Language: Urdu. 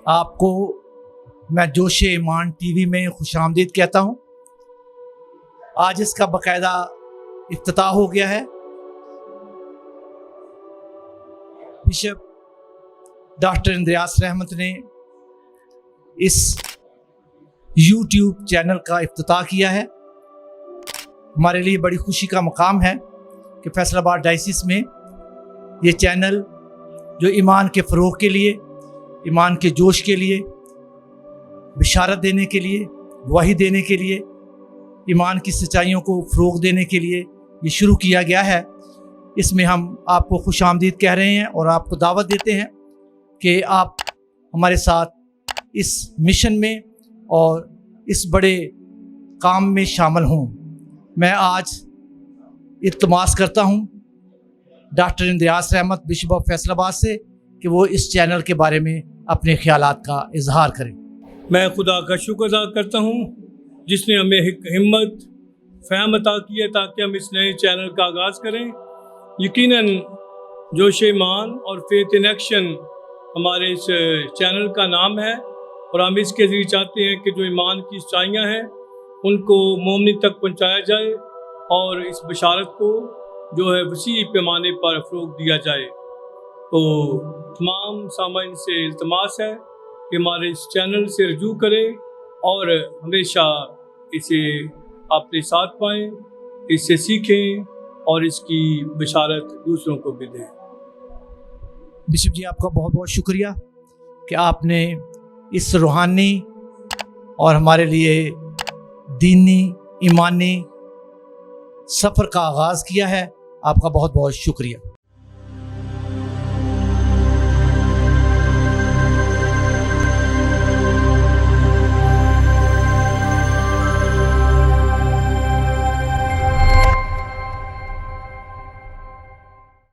آپ کو میں جوش ایمان ٹی وی میں خوش آمدید کہتا ہوں۔ آج اس کا باقاعدہ افتتاح ہو گیا ہے۔ بشپ ڈاکٹر اندریاس رحمت نے اس یوٹیوب چینل کا افتتاح کیا ہے۔ ہمارے لیے بڑی خوشی کا مقام ہے کہ فیصل آباد ڈائسس میں یہ چینل جو ایمان کے فروغ کے لیے، ایمان کے جوش کے لیے، بشارت دینے کے لیے، گواہی دینے کے لیے، ایمان کی سچائیوں کو فروغ دینے کے لیے یہ شروع کیا گیا ہے، اس میں ہم آپ کو خوش آمدید کہہ رہے ہیں اور آپ کو دعوت دیتے ہیں کہ آپ ہمارے ساتھ اس مشن میں اور اس بڑے کام میں شامل ہوں۔ میں آج التماس کرتا ہوں ڈاکٹر اندریاس رحمت بشپ آف فیصل آباد سے کہ وہ اس چینل کے بارے میں اپنے خیالات کا اظہار کریں۔ میں خدا کا شکر ادا کرتا ہوں جس نے ہمیں ہمت فہم عطا کی ہے تاکہ ہم اس نئے چینل کا آغاز کریں۔ یقیناً جوش ایمان اور فیتھ ان ایکشن ہمارے اس چینل کا نام ہے، اور ہم اس کے ذریعے چاہتے ہیں کہ جو ایمان کی سچائیاں ہیں ان کو مومنین تک پہنچایا جائے اور اس بشارت کو جو ہے وسیع پیمانے پر فروغ دیا جائے۔ تو تمام سامعین سے التماس ہے کہ ہمارے اس چینل سے رجوع کریں اور ہمیشہ اسے اپنے ساتھ پائیں، اس سے سیکھیں اور اس کی بشارت دوسروں کو بھی دیں۔ بشپ جی، آپ کا بہت بہت شکریہ کہ آپ نے اس روحانی اور ہمارے لیے دینی ایمانی سفر کا آغاز کیا ہے۔ آپ کا بہت بہت شکریہ۔